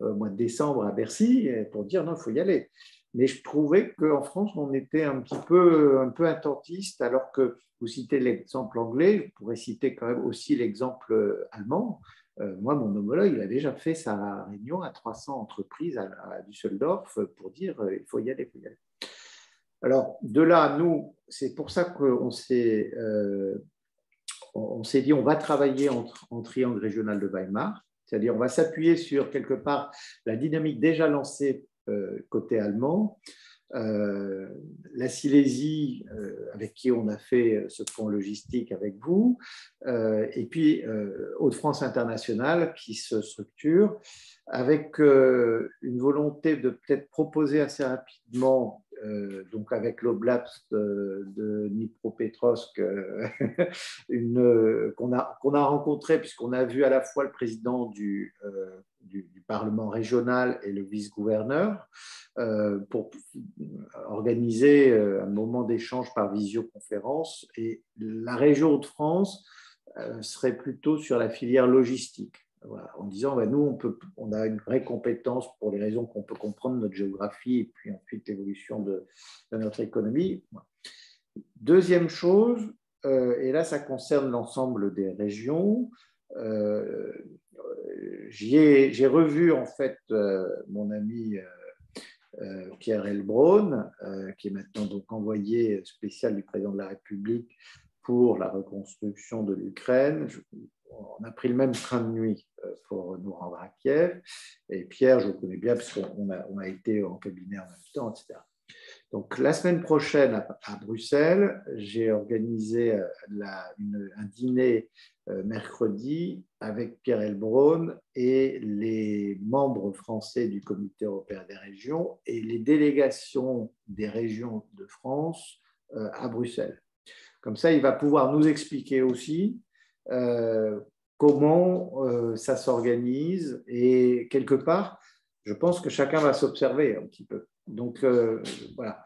au mois de décembre à Bercy pour dire non, il faut y aller. Mais je trouvais qu'en France, on était un peu attentiste, alors que vous citez l'exemple anglais, je pourrais citer quand même aussi l'exemple allemand. Moi, mon homologue, il a déjà fait sa réunion à 300 entreprises à Düsseldorf pour dire il faut y aller, il faut y aller. Alors, de là, nous, c'est pour ça qu'on s'est dit on va travailler en triangle régional de Weimar, c'est-à-dire on va s'appuyer sur quelque part la dynamique déjà lancée côté allemand, la Silésie, avec qui on a fait ce fonds logistique avec vous, et puis Hauts-de-France International qui se structure avec une volonté de peut-être proposer assez rapidement, donc avec l'Oblast de Dnipropetrovsk, qu'on a rencontré, puisqu'on a vu à la fois le président du Parlement régional et le vice-gouverneur, pour organiser un moment d'échange par visioconférence. Et la région de France serait plutôt sur la filière logistique. Voilà, en disant, nous, on a une vraie compétence pour les raisons qu'on peut comprendre, notre géographie et puis ensuite l'évolution de notre économie. Deuxième chose, et là, ça concerne l'ensemble des régions, j'ai revu en fait mon ami Pierre Heilbronn, qui est maintenant donc envoyé spécial du président de la République pour la reconstruction de l'Ukraine. On a pris le même train de nuit pour nous rendre à Kiev. Et Pierre, je le connais bien parce qu'on a été en cabinet en même temps, etc. Donc, la semaine prochaine à Bruxelles, j'ai organisé un dîner mercredi avec Pierre Heilbronn et les membres français du Comité européen des régions et les délégations des régions de France à Bruxelles. Comme ça, il va pouvoir nous expliquer aussi comment ça s'organise et quelque part, je pense que chacun va s'observer un petit peu. Donc, voilà.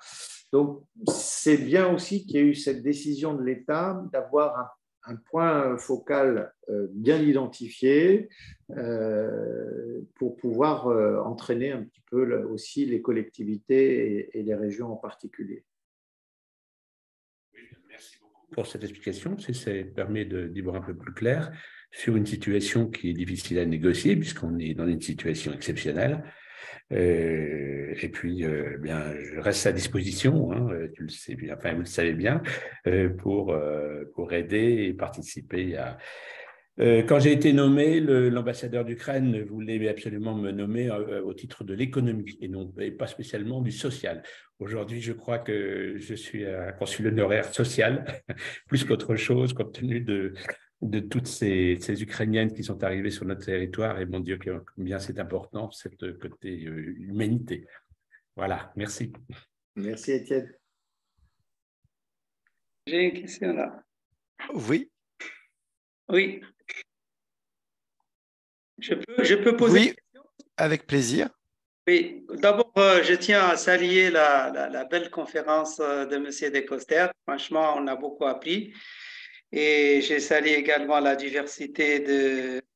Donc, c'est bien aussi qu'il y ait eu cette décision de l'État d'avoir un point focal bien identifié pour pouvoir entraîner un petit peu aussi les collectivités et les régions en particulier. Merci beaucoup pour cette explication. Ça permet d'y voir un peu plus clair sur une situation qui est difficile à négocier puisqu'on est dans une situation exceptionnelle. Et puis, bien, je reste à disposition, hein, tu le sais bien, enfin, vous le savez bien, pour aider et participer à. Quand j'ai été nommé, l'ambassadeur d'Ukraine voulait absolument me nommer au titre de l'économie et pas spécialement du social. Aujourd'hui, je crois que je suis un consul honoraire social, plus qu'autre chose, compte tenu de toutes ces Ukrainiennes qui sont arrivées sur notre territoire. Et mon Dieu, combien c'est important, cette côté humanité. Voilà, merci. Merci, Étienne. J'ai une question là. Oui. Oui. Je peux poser une question? Avec plaisir. Oui, d'abord, je tiens à saluer la belle conférence de M. Decoster. Franchement, on a beaucoup appris. Et j'ai salué également la diversité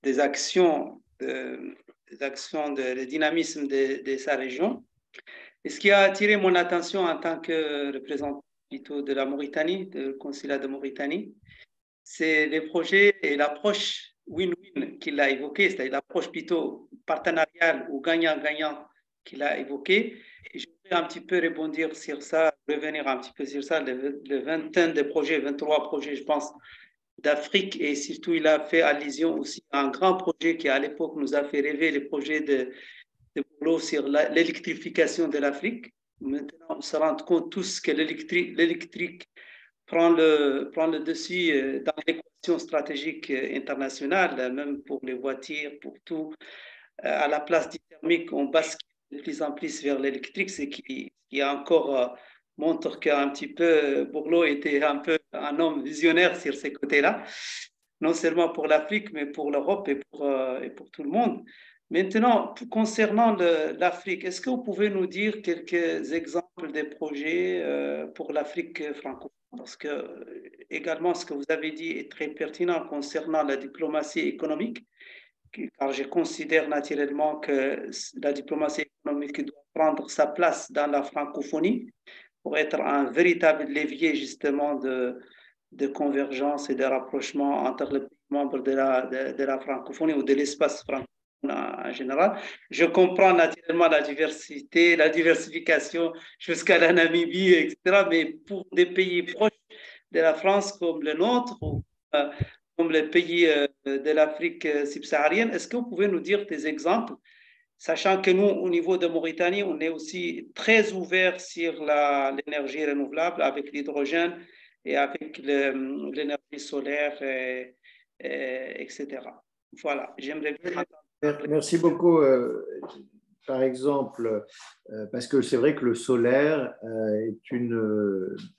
des actions, le dynamisme de sa région. Et ce qui a attiré mon attention en tant que représentant plutôt de la Mauritanie, du consulat de Mauritanie, c'est les projets et l'approche win-win qu'il a évoquée, c'est-à-dire l'approche plutôt partenariale ou gagnant-gagnant qu'il a évoquée. Et je voudrais un petit peu rebondir sur ça, revenir un petit peu sur ça, le vingtaine de projets, 23 projets, je pense, d'Afrique. Et surtout, il a fait allusion aussi à un grand projet qui, à l'époque, nous a fait rêver, le projet de boulot sur l'électrification de l'Afrique. Maintenant, on se rend compte tous que l'électrique prend le dessus dans l'équation stratégique internationale, même pour les voitures, pour tout. À la place du thermique, on bascule de plus en plus vers l'électrique, ce qui encore montre qu'un petit peu Bourlot était un peu un homme visionnaire sur ces côtés-là, non seulement pour l'Afrique, mais pour l'Europe et pour tout le monde. Maintenant, concernant l'Afrique, est-ce que vous pouvez nous dire quelques exemples des projets pour l'Afrique francophone? Parce que également, ce que vous avez dit est très pertinent concernant la diplomatie économique, car je considère naturellement que la diplomatie économique doit prendre sa place dans la francophonie pour être un véritable levier justement de convergence et de rapprochement entre les membres de la francophonie ou de l'espace francophone en général. Je comprends naturellement la diversité, la diversification jusqu'à la Namibie, etc. Mais pour des pays proches de la France comme le nôtre ou comme les pays de l'Afrique subsaharienne, est-ce que vous pouvez nous dire des exemples Sachant que nous, au niveau de Mauritanie, on est aussi très ouvert sur l'énergie renouvelable avec l'hydrogène et avec l'énergie solaire, etc. Voilà, j'aimerais bien entendre. Merci beaucoup. Par exemple, parce que c'est vrai que le solaire est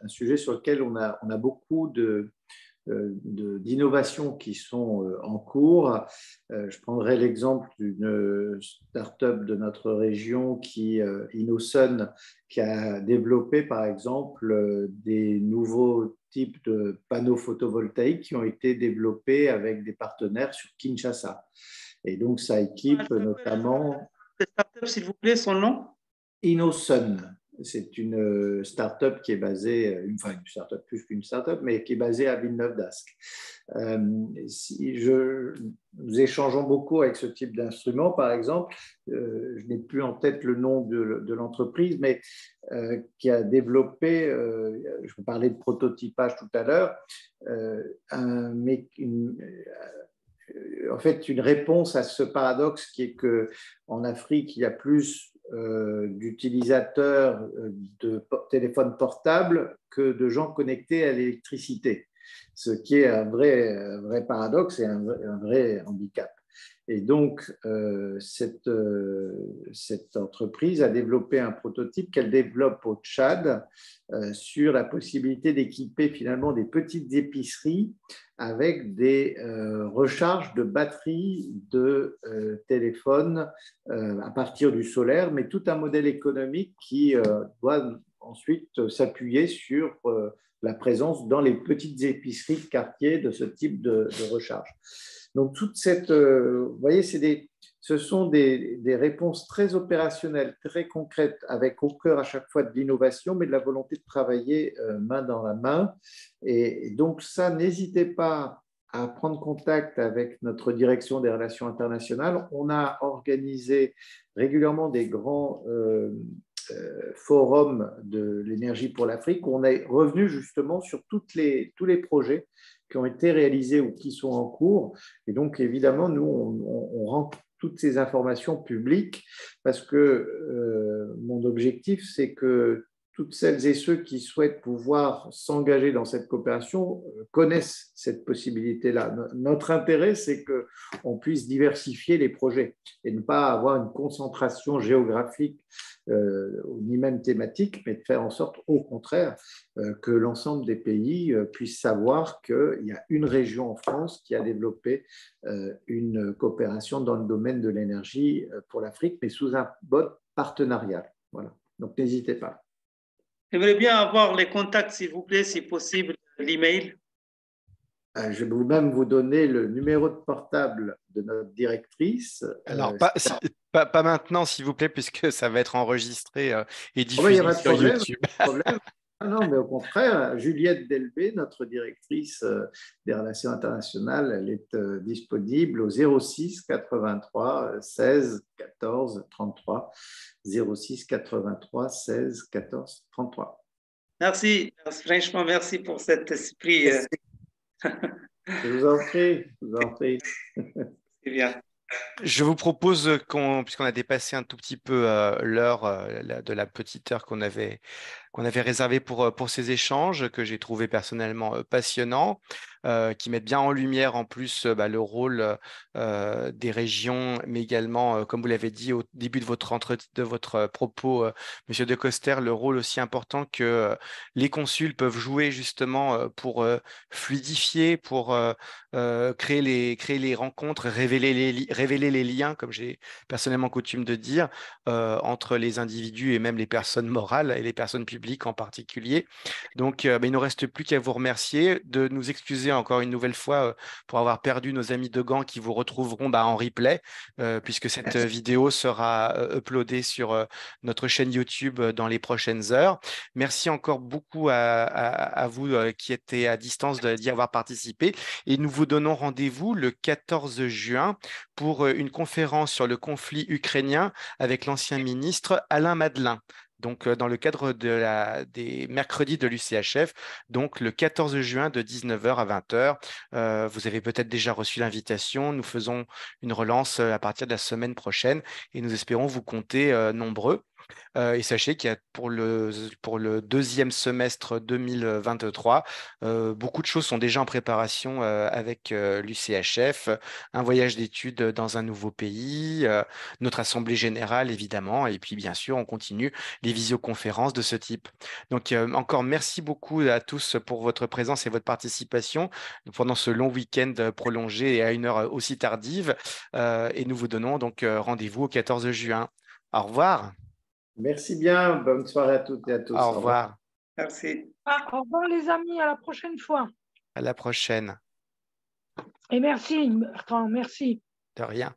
un sujet sur lequel on a beaucoup d'innovations qui sont en cours. Je prendrai l'exemple d'une start-up de notre région InnoSun, qui a développé par exemple des nouveaux types de panneaux photovoltaïques qui ont été développés avec des partenaires sur Kinshasa. Et donc, ça équipe notamment… Start-up, s'il vous plaît, son nom? InnoSun. C'est une start-up qui est basée, enfin une start-up plus qu'une start-up, mais qui est basée à Villeneuve-d'Ascq. Nous échangeons beaucoup avec ce type d'instrument, par exemple. Je n'ai plus en tête le nom de l'entreprise, mais qui a développé, je vous parlais de prototypage tout à l'heure, en fait, une réponse à ce paradoxe qui est qu'en Afrique, il y a plus d'utilisateurs de téléphones portables que de gens connectés à l'électricité, ce qui est un vrai paradoxe et un vrai handicap. Et donc, cette entreprise a développé un prototype qu'elle développe au Tchad sur la possibilité d'équiper finalement des petites épiceries avec des recharges de batteries de téléphone à partir du solaire, mais tout un modèle économique qui doit ensuite s'appuyer sur la présence dans les petites épiceries de quartier de ce type de recharge. Donc, toute cette, vous voyez, ce sont des réponses très opérationnelles, très concrètes, avec au cœur à chaque fois de l'innovation, mais de la volonté de travailler main dans la main. Et donc, ça, n'hésitez pas à prendre contact avec notre direction des relations internationales. On a organisé régulièrement des grands forums de l'énergie pour l'Afrique, où on est revenu justement sur tous les projets qui ont été réalisés ou qui sont en cours. Et donc, évidemment, nous, on rend toutes ces informations publiques parce que mon objectif, c'est que toutes celles et ceux qui souhaitent pouvoir s'engager dans cette coopération connaissent cette possibilité-là. Notre intérêt, c'est qu'on puisse diversifier les projets et ne pas avoir une concentration géographique ni même thématique, mais de faire en sorte, au contraire, que l'ensemble des pays puissent savoir qu'il y a une région en France qui a développé une coopération dans le domaine de l'énergie pour l'Afrique, mais sous un mode partenarial. Voilà. Donc, n'hésitez pas. J'aimerais bien avoir les contacts, s'il vous plaît, si possible, l'email. Je vais même vous donner le numéro de portable de notre directrice. Alors, pas maintenant, s'il vous plaît, puisque ça va être enregistré et diffusé sur YouTube. Non, mais au contraire, Juliette Delbé, notre directrice des relations internationales, elle est disponible au 06 83 16 14 33. 06 83 16 14 33. Merci, franchement, merci pour cet esprit. Je vous en prie, C'est bien. Je vous propose puisqu'on a dépassé un tout petit peu l'heure de la petite heure qu'on avait réservée pour ces échanges, que j'ai trouvé personnellement passionnants, qui mettent bien en lumière en plus le rôle des régions, mais également, comme vous l'avez dit au début de votre propos, Monsieur De Coster, le rôle aussi important que les consuls peuvent jouer justement pour fluidifier, pour créer les rencontres, révéler les liens, comme j'ai personnellement coutume de dire, entre les individus et même les personnes morales et les personnes publiques en particulier. Donc, il ne nous reste plus qu'à vous remercier, de nous excuser encore une nouvelle fois pour avoir perdu nos amis de Gand qui vous retrouveront en replay, puisque cette vidéo sera uploadée sur notre chaîne YouTube dans les prochaines heures. Merci encore beaucoup à vous qui étiez à distance d'y avoir participé. Et nous vous donnons rendez-vous le 14 juin pour une conférence sur le conflit ukrainien avec l'ancien ministre Alain Madelin. donc dans le cadre des mercredis de l'UCHF, donc le 14 juin de 19h à 20h. Vous avez peut-être déjà reçu l'invitation. Nous faisons une relance à partir de la semaine prochaine et nous espérons vous compter nombreux. Et sachez qu'il y a pour le deuxième semestre 2023, beaucoup de choses sont déjà en préparation avec l'UCHF, un voyage d'études dans un nouveau pays, notre assemblée générale évidemment, et puis bien sûr on continue les visioconférences de ce type. Donc encore merci beaucoup à tous pour votre présence et votre participation pendant ce long week-end prolongé et à une heure aussi tardive. Et nous vous donnons donc rendez-vous au 14 juin. Au revoir. Merci bien. Bonne soirée à toutes et à tous. Au revoir. Merci. Au revoir les amis, à la prochaine fois. À la prochaine. Et merci, enfin merci. De rien.